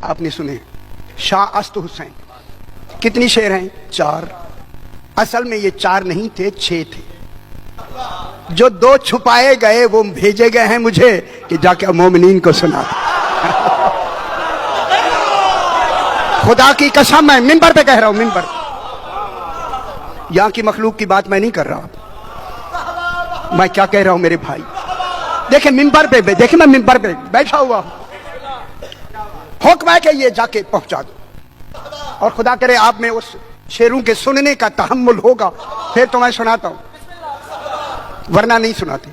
आपने सुने शाह अस्त हुसैन। कितनी शेर हैं? 4। असल में ये 4 नहीं थे, 6 थे। जो 2 छुपाए गए वो भेजे गए हैं मुझे कि जाके मोमिनीन को सुना। खुदा की कसम मैं मिंबर पे कह रहा हूं, मिंबर। यहां की मखलूक की बात मैं नहीं कर रहा। मैं क्या कह रहा हूं मेरे भाई, देखे मिंबर पे, देखे मैं मिंबर पे बैठा हुआ हूं, हुक्म है कि ये जाके पहुंचा दो। और खुदा करे आप में उस शेरों के सुनने का तहम्मुल होगा, फिर तो मैं सुनाता हूं, वरना नहीं सुनाते।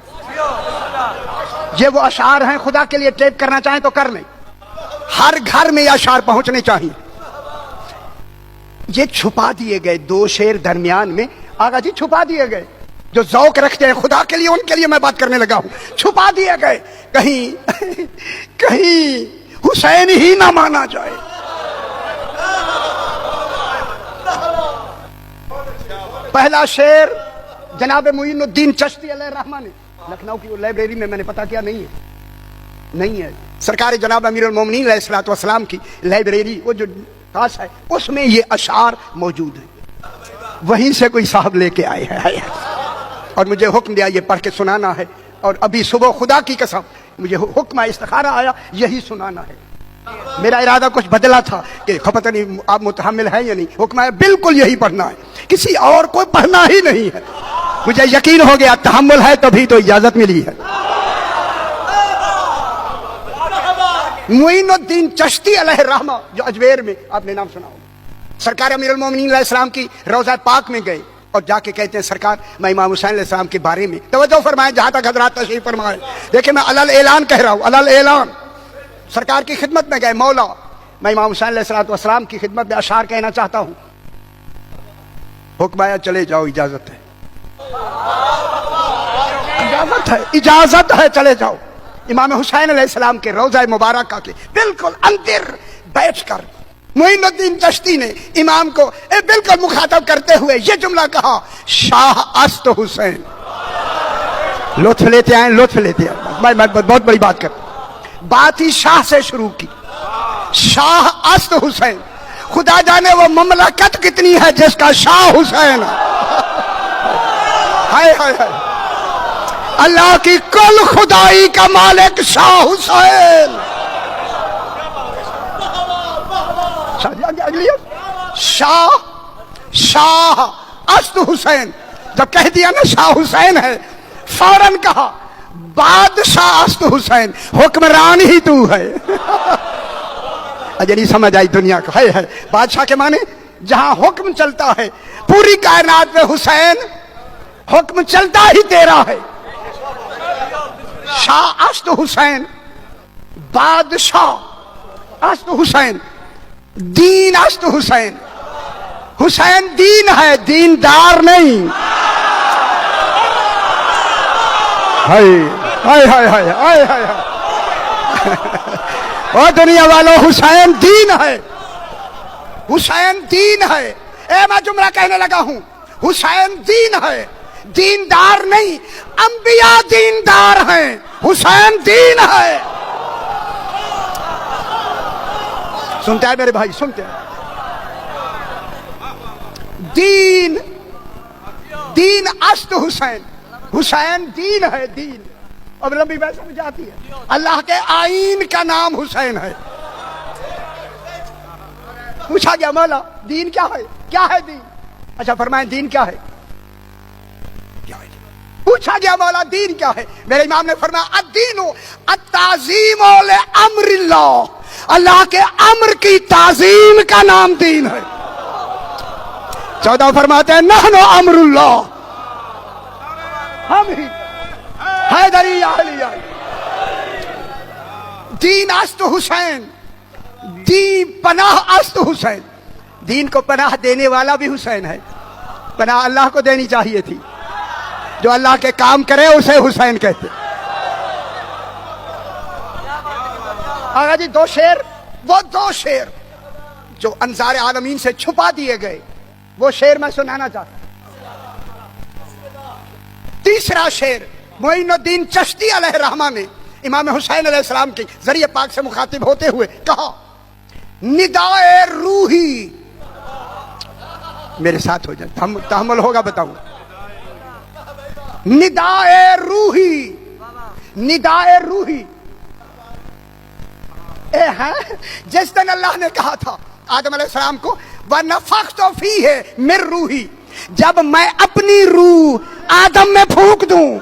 ये वो अशार हैं, खुदा के लिए टेप करना चाहें तो कर लें। हर घर में ये अशार पहुंचने चाहिए। ये छुपा दिए गए 2 शेर दरमियान में, आगा जी छुपा दिए गए। जो ज़ौक रखते हैं खुदा के लिए, उनके लिए मैं बात करने लगा हूं। छुपा दिए गए, कहीं कहीं हुसैन ही ना माना जाए। पहला शेर जनाब मुइनुद्दीन चिश्ती अलैहिर्रहमा ने, लखनऊ की लाइब्रेरी में मैंने पता किया, नहीं है सरकार जनाब अमीरुल मोमिनीन अलैहिस्सलातु वस्सलाम की लाइब्रेरी, वो जो खास है, उसमें ये अशार मौजूद है। वहीं से कोई साहब लेके आए हैं और मुझे हुक्म दिया ये पढ़ के सुनाना है। और अभी सुबह खुदा की कसम मुझे हुक्म इस्तिखारा आया, यही सुनाना है। मेरा इरादा कुछ बदला था कि पता नहीं आप मुतहम्मिल हैं या नहीं। हुक्म है बिल्कुल यही पढ़ना है, किसी और को पढ़ना ही नहीं है। मुझे यकीन हो गया तहम्मुल है, तभी तो इजाजत मिली है। मुइनुद्दीन चिश्ती अलैहिर्रहमा, जो अजमेर में, आपने नाम सुना होगा, सरकार अमीरुल मोमिनीन अलैहिस्सलाम की रोज़ा पाक में गए और जाके कहते हैं सरकार मैं इमाम हुसैन अलैहिस्सलाम के बारे में, तवज्जो फरमाएं जहां तक हजरात तशरीफ फरमाए। देखिए मैं अलल ऐलान कह रहा हूं, अलल ऐलान। सरकार की खिदमत में गए, मौला मैं इमाम हुसैन अलैहिस्सलातु वस्सलाम की खिदमत में अशार कहना चाहता हूं। हुक्म आया चले जाओ, इजाजत है, इजाजत है, चले जाओ। इमाम हुसैन अलैहिस्सलाम के रोज़ा मुबारक के बिल्कुल अंदर बैठकर मुइनुद्दीन चिश्ती ने इमाम को बिल्कुल मुखातब करते हुए ये जुमला कहा, शाह अस्त हुसैन। लुत्फ लेते आए, लुत्फ लेते आए। मैं बहुत बड़ी बात कर, बात ही शाह से शुरू की। शाह अस्त हुसैन, खुदा जाने वो ममलकत कितनी है जिसका शाह हुसैन। हाय हाय हाय, अल्लाह की कुल खुदाई का मालिक शाह हुसैन। शाह शाह अस्त हुसैन, जब कह दिया ना शाह हुसैन है, फौरन कहा बादशाह अस्त हुसैन, हुक्मरान ही तू है। अजनी समझ आई दुनिया को, है बादशाह के माने जहां हुक्म चलता है पूरी कायनात में, हुसैन हुक्म चलता ही तेरा है। शाह अस्त हुसैन, बादशाह अस्त हुसैन, दीन अस्त हुसैन। हुसैन दीन है, दीनदार नहीं। हाय हाय हाय हाय हाय हाय। और दुनिया वालों, हुसैन दीन है, हुसैन दीन है। मैं जुमला कहने लगा हूं, हुसैन दीन है, दीनदार नहीं। अंबिया दीनदार हैं, हुसैन दीन है। सुनते हैं मेरे भाई, सुनते हैं। दीन, दीन अस्त हुसैन, हुसैन दीन है, दीन। अब लंबी बात समझ आती है। अल्लाह के आईन का नाम हुसैन है। पूछा गया मौला दीन क्या है, क्या है दीन? अच्छा फरमाएं दीन क्या है, क्या है? पूछा गया मौला दीन क्या है? मेरे इमाम ने फरमाया अद्दीनु अत्ताज़ीमु ले अम्रिल्लाह, अल्लाह के अम्र की ताजीम का नाम दीन है। 14 फरमाते हैं नहनु अम्रुल्लाह, हम ही हैदरी अहलिया। दीन अस्त हुसैन, दीन पनाह अस्त हुसैन। दीन को पनाह देने वाला भी हुसैन है। पनाह अल्लाह को देनी चाहिए थी, जो अल्लाह के काम करे उसे हुसैन कहते। आगा जी 2 शेर, वो 2 शेर जो अंसार आलमीन से छुपा दिए गए, वो शेर मैं सुनाना चाहता हूं। तीसरा शेर मुइनुद्दीन चिश्ती अलैहिर्रहमा ने इमाम हुसैन अलैहिस्सलाम के जरिए पाक से मुखातिब होते हुए कहा, निदाए रूही, मेरे साथ हो जाए, तहम्मुल होगा बताऊं। निदाए रूही, निदाए रूही ए है जिस दिन अल्लाह ने कहा था आदम अलैहिस्सलाम को वनफ़ख़्तु फ़ीहि मिन रूही, जब मैं अपनी रूह आदम में फूंक दूं।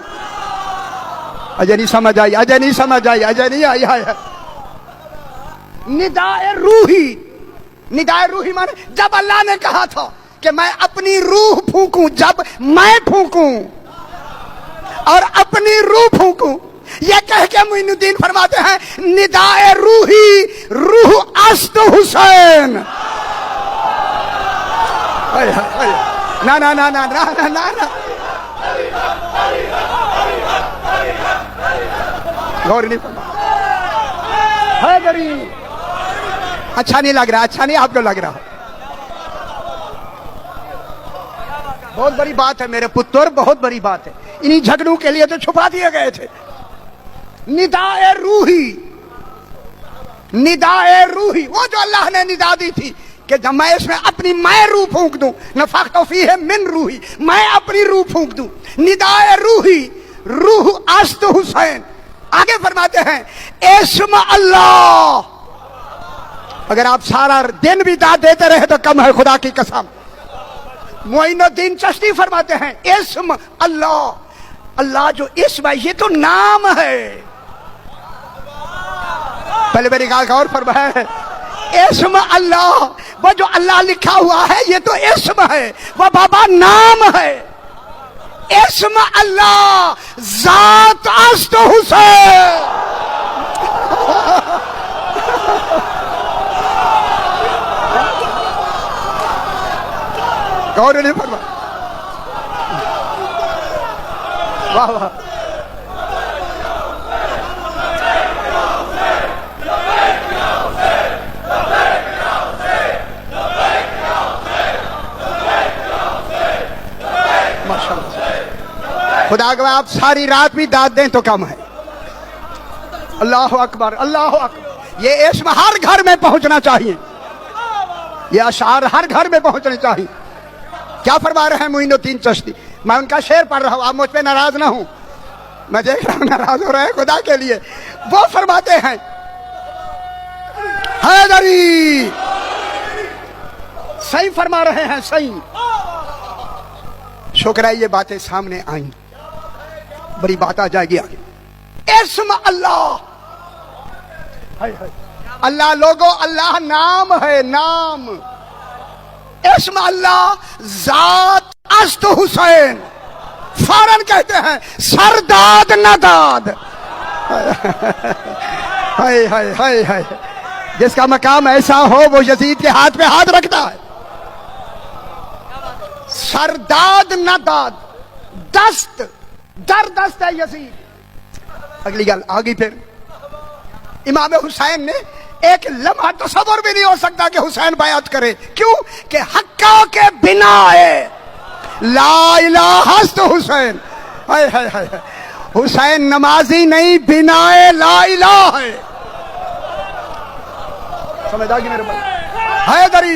अजय नहीं समझ आई, अजय नहीं समझ आई, अजय नहीं आई है। निदाए रूही, निदाए रूही माने जब अल्लाह ने कहा था कि मैं अपनी रूह फूंकूं, जब मैं फूंकूं और अपनी रूह फूंकूं, ये कह के मोइनुद्दीन फरमाते हैं निदाए रूही, रूह अस्त हुसैन। ना ना ना ना ना ना ना ना, गौर नहीं फरमा है गरीब। अच्छा नहीं लग रहा, अच्छा नहीं आपको लग रहा। बहुत बड़ी बात है मेरे पुत्र, बहुत बड़ी बात है। इन्हीं झगड़ों के लिए तो छुपा दिए गए थे। निदाए रूही, निदाए रूही, वो जो अल्लाह ने निदा दी थी कि जब मैं इसमें अपनी मैं रूह फूंक दूं, नफ़ख़्तु फ़ीहि मिन रूही, मैं अपनी रूह फूंक दूं। निदाए रूही, रूह अस्त हुसैन। आगे फरमाते हैं इस्म अल्लाह। अगर आप सारा दिन भी दाद देते रहे तो कम है, खुदा की कसम। मोइनुद्दीन चिश्ती फरमाते हैं इस्म अल्लाह, अल्लाह जो इस्म है ये तो नाम है। पहले मेरी गाल गौर फरमाए, इस्म अल्लाह, वो जो अल्लाह लिखा हुआ है ये तो इस्म है, वो बाबा नाम है। इस्म अल्लाह ज़ात अस्त हुसैन। गौर नहीं फरमा, वाह वाह। माशाअल्लाह, खुदा के आप सारी रात भी दाद दें तो कम है। अल्लाह अकबर, अल्लाह अकबर। ये इस्म हर घर में पहुंचना चाहिए, ये अशार हर घर में पहुंचने चाहिए। क्या फरमा रहे हैं मोइनुद्दीन चिश्ती? मैं उनका शेर पढ़ रहा हूं, आप मुझ पे नाराज ना हूं, मैं देख रहा हूं नाराज हो रहे हैं खुदा के लिए। वो फरमाते हैं हैदरी, सही फरमा रहे हैं, सही। शुक्र है ये बातें सामने आई, बड़ी बात आ जाएगी आगे। इस्म अल्लाह, अल्लाह लोगो, अल्लाह नाम है, नाम। इस्म अल्लाह ज़ात अस्त हुसैन। फौरन कहते हैं सरदाद नदाद। हाय हाय हाय हाय, जिसका मकाम ऐसा हो वो यजीद के हाथ पे हाथ रखता है। सरदाद नदाद, दस्त दर दस्त है यजीद। अगली गल आ गई फिर, इमाम हुसैन ने एक लम्हा तसव्वुर भी नहीं हो सकता कि हुसैन बैअत करे। क्यों? कि हक्का के बिना है ला इलाहा इल्लल्लाह हुसैन। हाय हाय हाय, हुसैन नमाजी नहीं, बिनाए ला इलाहा है। समझ आ गई मेरे भाई? हैदरी